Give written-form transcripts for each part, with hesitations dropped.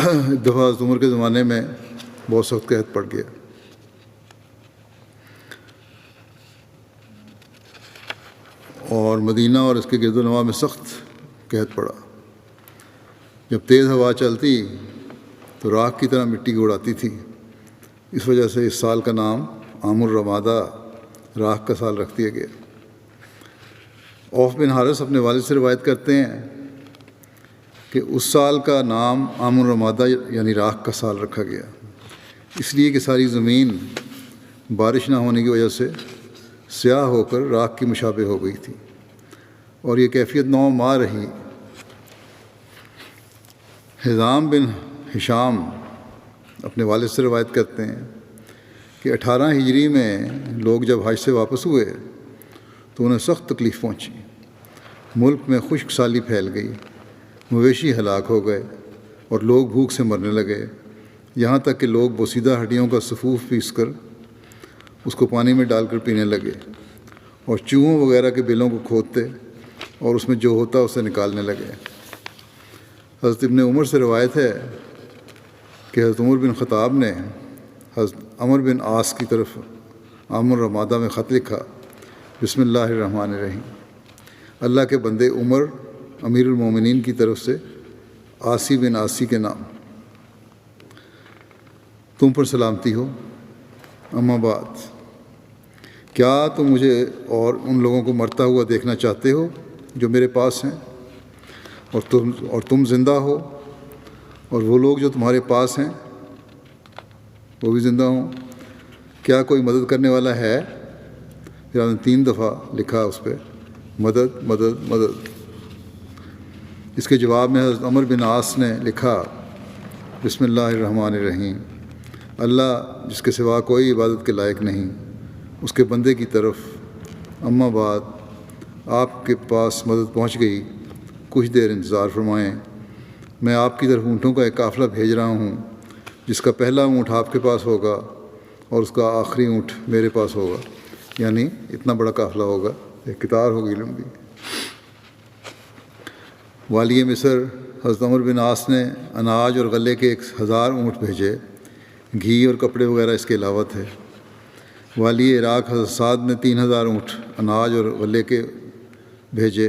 ایک دفعہ حضرت عمر کے زمانے میں بہت سخت قحط پڑ گیا، اور مدینہ اور اس کے گرد و نواح میں سخت قحط پڑا۔ جب تیز ہوا چلتی تو راکھ کی طرح مٹی کو اڑاتی تھی۔ اس وجہ سے اس سال کا نام عام الرمادہ، راکھ کا سال رکھ دیا گیا۔ عوف بن حارث اپنے والد سے روایت کرتے ہیں کہ اس سال کا نام عام الرمادہ یعنی راکھ کا سال رکھا گیا، اس لیے کہ ساری زمین بارش نہ ہونے کی وجہ سے سیاہ ہو کر راکھ کی مشابہ ہو گئی تھی، اور یہ کیفیت 9 ماہ رہی۔ حزام بن ہشام اپنے والد سے روایت کرتے ہیں کہ 18 ہجری میں لوگ جب حج سے واپس ہوئے تو انہیں سخت تکلیف پہنچی۔ ملک میں خشک سالی پھیل گئی، مویشی ہلاک ہو گئے اور لوگ بھوک سے مرنے لگے، یہاں تک کہ لوگ بوسیدہ ہڈیوں کا صفوف پیس کر اس کو پانی میں ڈال کر پینے لگے، اور چوہوں وغیرہ کے بلوں کو کھودتے اور اس میں جو ہوتا اسے نکالنے لگے۔ حضرت ابن عمر سے روایت ہے کہ حضرت عمر بن خطاب نے حضرت عمر بن عاص کی طرف عام الرمادہ میں خط لکھا، بسم اللہ الرحمن الرحیم، اللہ کے بندے عمر امیر المومنین کی طرف سے عاصی بن عاصی کے نام، تم پر سلامتی ہو۔ اما بعد، کیا تم مجھے اور ان لوگوں کو مرتا ہوا دیکھنا چاہتے ہو جو میرے پاس ہیں، اور تم زندہ ہو، اور وہ لوگ جو تمہارے پاس ہیں وہ بھی زندہ ہوں؟ کیا کوئی مدد کرنے والا ہے؟ پھر آپ نے 3 دفعہ لکھا اس پہ مدد مدد مدد۔ اس کے جواب میں حضرت عمر بن عاص نے لکھا، بسم اللہ الرحمن الرحیم، اللہ جس کے سوا کوئی عبادت کے لائق نہیں، اس کے بندے کی طرف، اما بعد، آپ کے پاس مدد پہنچ گئی، کچھ دیر انتظار فرمائیں، میں آپ کی طرف اونٹوں کا ایک قافلہ بھیج رہا ہوں، جس کا پہلا اونٹ آپ کے پاس ہوگا اور اس کا آخری اونٹ میرے پاس ہوگا، یعنی اتنا بڑا قافلہ ہوگا، ایک قطار ہوگی لمبی۔ والی مصر حضرت عمر بن عاص نے اناج اور غلے کے 1000 اونٹ بھیجے، گھی اور کپڑے وغیرہ اس کے علاوہ تھے۔ والی عراق حضرت سعد نے 3000 اونٹ اناج اور غلے کے بھیجے،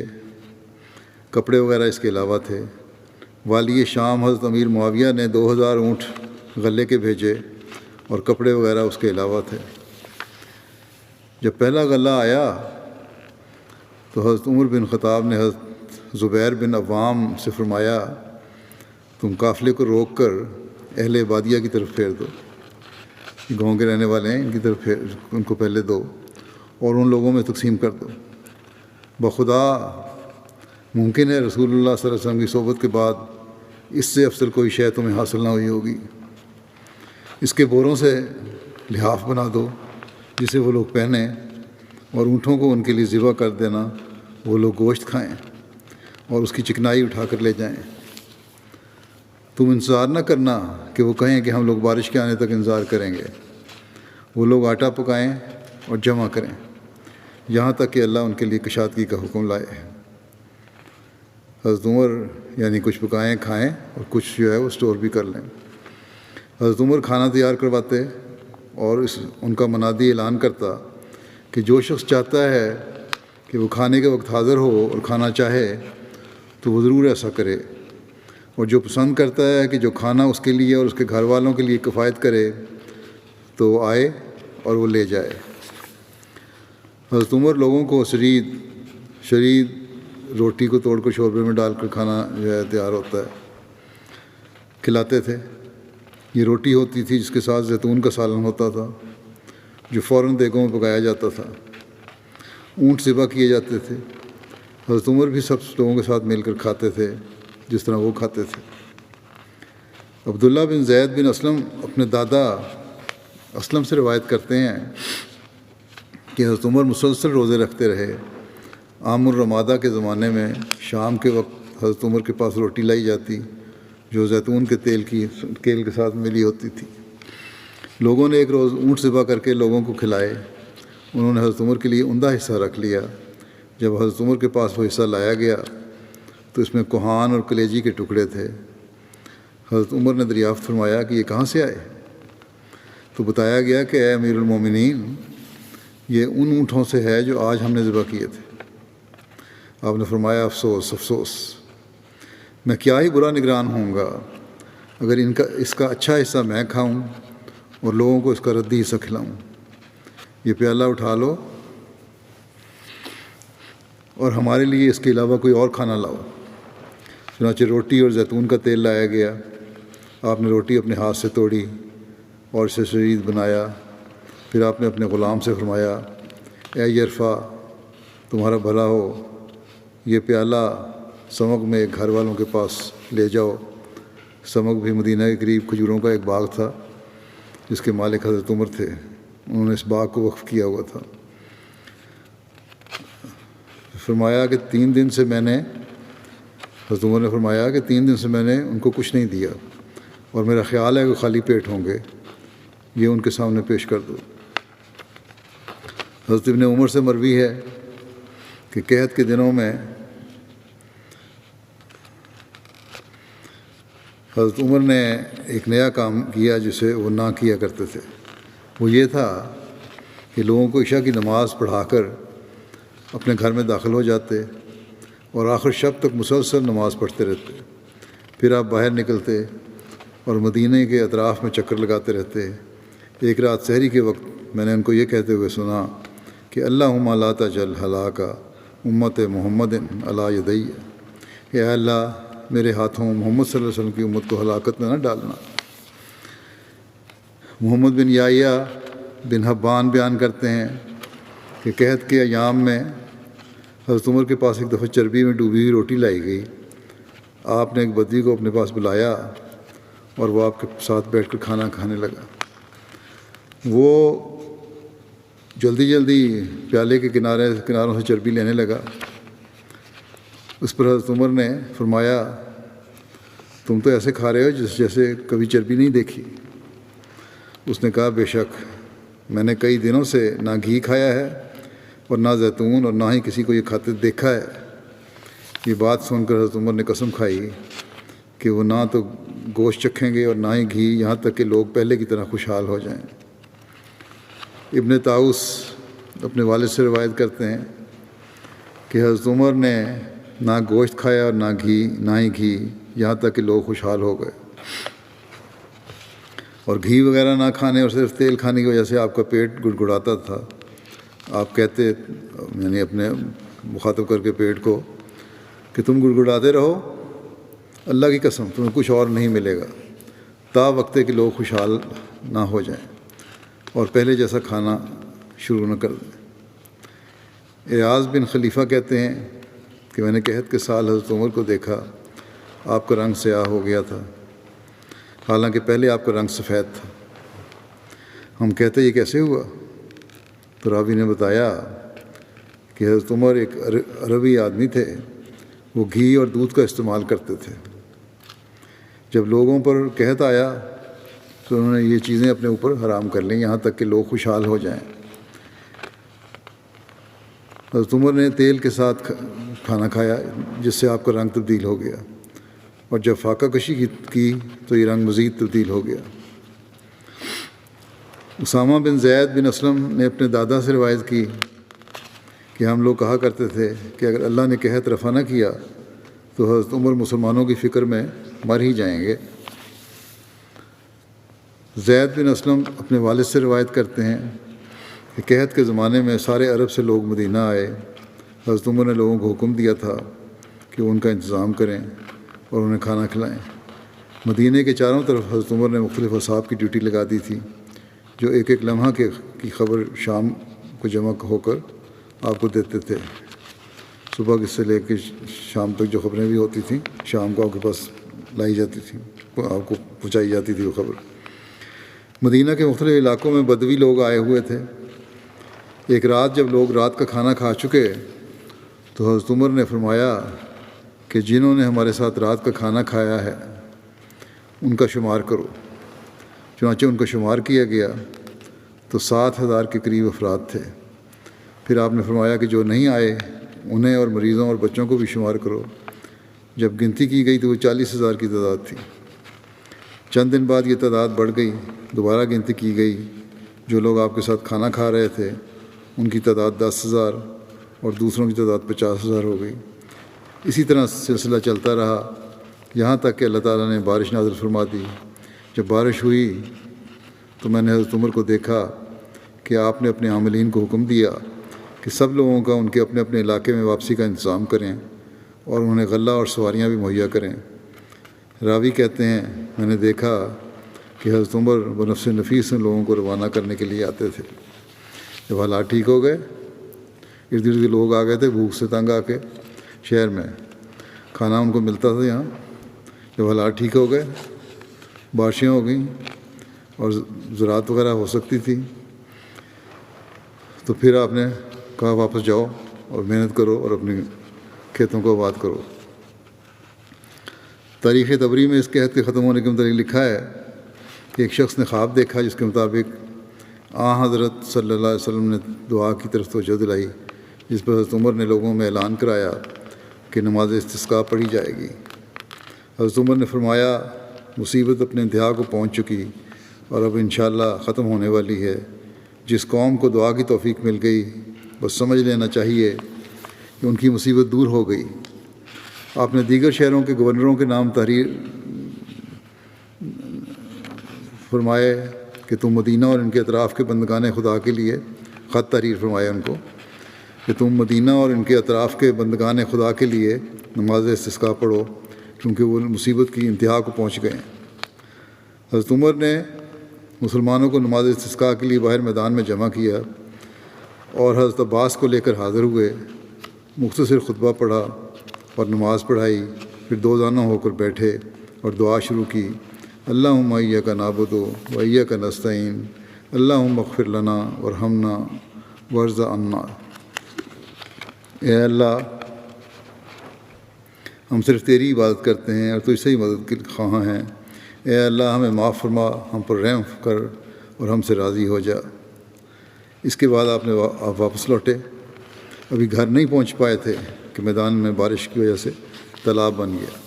کپڑے وغیرہ اس کے علاوہ تھے۔ والی شام حضرت امیر معاویہ نے 2000 اونٹ غلے کے بھیجے اور کپڑے وغیرہ اس کے علاوہ تھے۔ جب پہلا غلہ آیا تو حضرت عمر بن خطاب نے حضرت زبیر بن عوام سے فرمایا، تم قافلے کو روک کر اہل بادیہ کی طرف پھیر دو، گاؤں کے رہنے والے ہیں ان کی طرف ان کو پہلے دو اور ان لوگوں میں تقسیم کر دو۔ بخدا ممکن ہے رسول اللہ صلی اللہ علیہ وسلم کی صحبت کے بعد اس سے افضل کوئی شے تمہیں حاصل نہ ہوئی ہوگی۔ اس کے بوروں سے لحاف بنا دو جسے وہ لوگ پہنیں، اور اونٹوں کو ان کے لیے ذبح کر دینا، وہ لوگ گوشت کھائیں اور اس کی چکنائی اٹھا کر لے جائیں۔ تم انتظار نہ کرنا کہ وہ کہیں کہ ہم لوگ بارش کے آنے تک انتظار کریں گے، وہ لوگ آٹا پکائیں اور جمع کریں یہاں تک کہ اللہ ان کے لیے کشادگی کا حکم لائے۔ حضرت عمر یعنی کچھ پکائیں کھائیں اور کچھ جو ہے وہ اسٹور بھی کر لیں۔ حضرت عمر کھانا تیار کرواتے اور ان کا منادی اعلان کرتا کہ جو شخص چاہتا ہے کہ وہ کھانے کے وقت حاضر ہو اور کھانا چاہے تو وہ ضرور ایسا کرے، اور جو پسند کرتا ہے کہ جو کھانا اس کے لیے اور اس کے گھر والوں کے لیے کفایت کرے تو وہ آئے اور وہ لے جائے۔ حضرت عمر لوگوں کو شرید روٹی کو توڑ کر شوربے میں ڈال کر کھانا جو ہے تیار ہوتا ہے کھلاتے تھے۔ یہ روٹی ہوتی تھی جس کے ساتھ زیتون کا سالن ہوتا تھا جو فوراً دیگوں میں پکایا جاتا تھا۔ اونٹ ذبح کیے جاتے تھے۔ حضرت عمر بھی سب لوگوں کے ساتھ مل کر کھاتے تھے جس طرح وہ کھاتے تھے۔ عبداللہ بن زید بن اسلم اپنے دادا اسلم سے روایت کرتے ہیں کہ حضرت عمر مسلسل روزے رکھتے رہے۔ عام الرمادہ کے زمانے میں شام کے وقت حضرت عمر کے پاس روٹی لائی جاتی جو زیتون کے تیل کے ساتھ ملی ہوتی تھی۔ لوگوں نے ایک روز اونٹ ذبح کر کے لوگوں کو کھلائے۔ انہوں نے حضرت عمر کے لیے عمدہ حصہ رکھ لیا۔ جب حضرت عمر کے پاس وہ حصہ لایا گیا تو اس میں کوہان اور کلیجی کے ٹکڑے تھے۔ حضرت عمر نے دریافت فرمایا کہ یہ کہاں سے آئے؟ تو بتایا گیا کہ اے امیر المومنین، یہ ان اونٹوں سے ہے جو آج ہم نے ذبح کیے تھے۔ آپ نے فرمایا افسوس افسوس، میں کیا ہی برا نگران ہوں گا اگر اس کا اچھا حصہ میں کھاؤں اور لوگوں کو اس کا ردی حصہ کھلاؤں۔ یہ پیالہ اٹھا لو اور ہمارے لیے اس کے علاوہ کوئی اور کھانا لاؤ۔ چنانچہ روٹی اور زیتون کا تیل لایا گیا۔ آپ نے روٹی اپنے ہاتھ سے توڑی اور اسے شرید بنایا۔ پھر آپ نے اپنے غلام سے فرمایا، اے یرفع، تمہارا بھلا ہو، یہ پیالہ سمک میں ایک گھر والوں کے پاس لے جاؤ۔ سمک بھی مدینہ کے قریب کھجوروں کا ایک باغ تھا جس کے مالک حضرت عمر تھے۔ انہوں نے اس باغ کو وقف کیا ہوا تھا۔ فرمایا کہ 3 دن سے میں نے حضرت عمر نے فرمایا کہ 3 دن سے میں نے ان کو کچھ نہیں دیا اور میرا خیال ہے کہ خالی پیٹ ہوں گے، یہ ان کے سامنے پیش کر دو۔ حضرت ابن عمر سے مروی ہے کہ قحط کے دنوں میں حضرت عمر نے ایک نیا کام کیا جسے وہ نہ کیا کرتے تھے۔ وہ یہ تھا کہ لوگوں کو عشاء کی نماز پڑھا کر اپنے گھر میں داخل ہو جاتے اور آخر شب تک مسلسل نماز پڑھتے رہتے۔ پھر آپ باہر نکلتے اور مدینہ کے اطراف میں چکر لگاتے رہتے۔ ایک رات سحری کے وقت میں نے ان کو یہ کہتے ہوئے سنا کہ اللہم لا تجعل ہلاک امت محمد علی یدی، اے اللہ میرے ہاتھوں محمد صلی اللہ علیہ وسلم کی امت کو ہلاکت میں نہ ڈالنا۔ محمد بن یحییٰ بن حبان بیان کرتے ہیں کہ قحط کے ایام میں حضرت عمر کے پاس ایک دفعہ چربی میں ڈوبی ہوئی روٹی لائی گئی۔ آپ نے ایک بدوی کو اپنے پاس بلایا اور وہ آپ کے ساتھ بیٹھ کر کھانا کھانے لگا۔ وہ جلدی پیالے کے کناروں سے چربی لینے لگا۔ اس پر حضرت عمر نے فرمایا، تم تو ایسے کھا رہے ہو جیسے کبھی چربی نہیں دیکھی۔ اس نے کہا، بے شک میں نے کئی دنوں سے نہ گھی کھایا ہے اور نہ زیتون، اور نہ ہی کسی کو یہ کھاتے دیکھا ہے۔ یہ بات سن کر حضرت عمر نے قسم کھائی کہ وہ نہ تو گوشت چکھیں گے اور نہ ہی گھی، یہاں تک کہ لوگ پہلے کی طرح خوشحال ہو جائیں۔ ابن طاؤس اپنے والد سے روایت کرتے ہیں کہ حضرت عمر نے نہ گوشت کھایا اور نہ ہی گھی، یہاں تک کہ لوگ خوشحال ہو گئے۔ اور گھی وغیرہ نہ کھانے اور صرف تیل کھانے کی وجہ سے آپ کا پیٹ گڑگڑاتا تھا۔ آپ کہتے، یعنی اپنے مخاطب کر کے پیٹ کو، کہ تم گڑگڑاتے رہو، اللہ کی قسم تمہیں کچھ اور نہیں ملے گا تا وقت کہ لوگ خوشحال نہ ہو جائیں اور پہلے جیسا کھانا شروع نہ کر دیں۔ ایاز بن خلیفہ کہتے ہیں کہ میں نے قحط کے سال حضرت عمر کو دیکھا، آپ کا رنگ سیاہ ہو گیا تھا، حالانکہ پہلے آپ کا رنگ سفید تھا۔ ہم کہتے یہ کیسے ہوا؟ تو راوی نے بتایا کہ حضرت عمر ایک عربی آدمی تھے، وہ گھی اور دودھ کا استعمال کرتے تھے۔ جب لوگوں پر قحط آیا تو انہوں نے یہ چیزیں اپنے اوپر حرام کر لیں یہاں تک کہ لوگ خوشحال ہو جائیں۔ حضرت عمر نے تیل کے ساتھ کھانا کھایا جس سے آپ کا رنگ تبدیل ہو گیا، اور جب فاقہ کشی کی تو یہ رنگ مزید تبدیل ہو گیا۔ اسامہ بن زید بن اسلم نے اپنے دادا سے روایت کی کہ ہم لوگ کہا کرتے تھے کہ اگر اللہ نے قحط رفع نہ کیا تو حضرت عمر مسلمانوں کی فکر میں مر ہی جائیں گے۔ زید بن اسلم اپنے والد سے روایت کرتے ہیں کہ قحط کے زمانے میں سارے عرب سے لوگ مدینہ آئے۔ حضرت عمر نے لوگوں کو حکم دیا تھا کہ وہ ان کا انتظام کریں اور انہیں کھانا کھلائیں۔ مدینہ کے چاروں طرف حضرت عمر نے مختلف اصحاب کی ڈیوٹی لگا دی تھی جو ایک ایک لمحہ کی خبر شام کو جمع ہو کر آپ کو دیتے تھے۔ صبح سے لے کے شام تک جو خبریں بھی ہوتی تھیں شام کو آپ کے پاس لائی جاتی تھیں، آپ کو پہنچائی جاتی تھی وہ خبر۔ مدینہ کے مختلف علاقوں میں بدوی لوگ آئے ہوئے تھے۔ ایک رات جب لوگ رات کا کھانا کھا چکے تو حضرت عمر نے فرمایا کہ جنہوں نے ہمارے ساتھ رات کا کھانا کھایا ہے ان کا شمار کرو۔ چنانچہ ان کا شمار کیا گیا تو 7,000 کے قریب افراد تھے۔ پھر آپ نے فرمایا کہ جو نہیں آئے انہیں اور مریضوں اور بچوں کو بھی شمار کرو۔ جب گنتی کی گئی تو وہ 40,000 کی تعداد تھی۔ چند دن بعد یہ تعداد بڑھ گئی، دوبارہ گنتی کی گئی، جو لوگ آپ کے ساتھ کھانا کھا رہے تھے ان کی تعداد 10,000 اور دوسروں کی تعداد 50,000 ہو گئی۔ اسی طرح سلسلہ چلتا رہا یہاں تک کہ اللہ تعالیٰ نے بارش نازل فرما دی۔ جب بارش ہوئی تو میں نے حضرت عمر کو دیکھا کہ آپ نے اپنے عاملین کو حکم دیا کہ سب لوگوں کا ان کے اپنے اپنے علاقے میں واپسی کا انتظام کریں اور انہیں غلہ اور سواریاں بھی مہیا کریں۔ راوی کہتے ہیں میں نے دیکھا کہ حضرت عمر بنفس نفیس ان لوگوں کو روانہ کرنے کے لیے آتے تھے۔ جب حالات ٹھیک ہو گئے، ارد گرد لوگ آ گئے تھے بھوک سے تنگ آ کے شہر میں، کھانا ان کو ملتا تھا یہاں۔ جب حالات ٹھیک ہو گئے، بارشیں ہو گئیں اور زراعت وغیرہ ہو سکتی تھی، تو پھر آپ نے کہا واپس جاؤ اور محنت کرو اور اپنے کھیتوں کو آباد کرو۔ تاریخ طبری میں اس قحط کے ختم ہونے کے متعلق لکھا ہے کہ ایک شخص نے خواب دیکھا جس کے مطابق حضرت صلی اللہ علیہ وسلم نے دعا کی طرف توجہ دلائی، جس پر حضرت عمر نے لوگوں میں اعلان کرایا کہ نماز استسقاء پڑھی جائے گی۔ حضرت عمر نے فرمایا مصیبت اپنے انتہا کو پہنچ چکی اور اب انشاءاللہ ختم ہونے والی ہے۔ جس قوم کو دعا کی توفیق مل گئی بس سمجھ لینا چاہیے کہ ان کی مصیبت دور ہو گئی۔ آپ نے دیگر شہروں کے گورنروں کے نام تحریر فرمائے کہ تم مدینہ اور ان کے اطراف کے بندگان خدا کے لیے خط تحریر فرمایا ان کو کہ تم مدینہ اور ان کے اطراف کے بندگان خدا کے لیے نماز استسقاء پڑھو کیونکہ وہ مصیبت کی انتہا کو پہنچ گئے۔ حضرت عمر نے مسلمانوں کو نماز استسقاء کے لیے باہر میدان میں جمع کیا اور حضرت عباس کو لے کر حاضر ہوئے، مختصر خطبہ پڑھا اور نماز پڑھائی، پھر دو زانہ ہو کر بیٹھے اور دعا شروع کی، اللہم ایاک نعبد و ایاک نستعین اللہم اغفر لنا وارحمنا وارض عنا۔ اے اللہ ہم صرف تیری عبادت کرتے ہیں اور تجھ سے ہی مدد کے خواہاں ہیں۔ اے اللہ ہمیں معاف فرما، ہم پر رحم کر اور ہم سے راضی ہو جا۔ اس کے بعد آپ واپس لوٹے، ابھی گھر نہیں پہنچ پائے تھے کہ میدان میں بارش کی وجہ سے تالاب بن گیا۔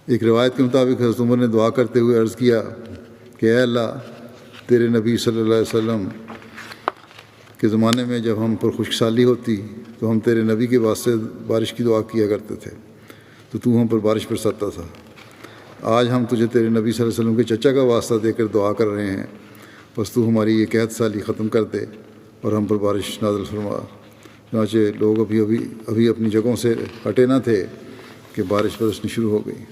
ایک روایت کے مطابق حضرت عمر نے دعا کرتے ہوئے عرض کیا کہ اے اللہ تیرے نبی صلی اللہ علیہ وسلم کے زمانے میں جب ہم پر خشک سالی ہوتی تو ہم تیرے نبی کے واسطے بارش کی دعا کیا کرتے تھے تو ہم پر بارش برساتا تھا۔ آج ہم تجھے تیرے نبی صلی اللہ علیہ وسلم کے چچا کا واسطہ دے کر دعا کر رہے ہیں، بس تو ہماری یہ قحط سالی ختم کر دے اور ہم پر بارش نازل فرما۔ چنانچہ لوگ ابھی اپنی جگہوں سے ہٹے نہ تھے کہ بارش برسنی شروع ہو گئی۔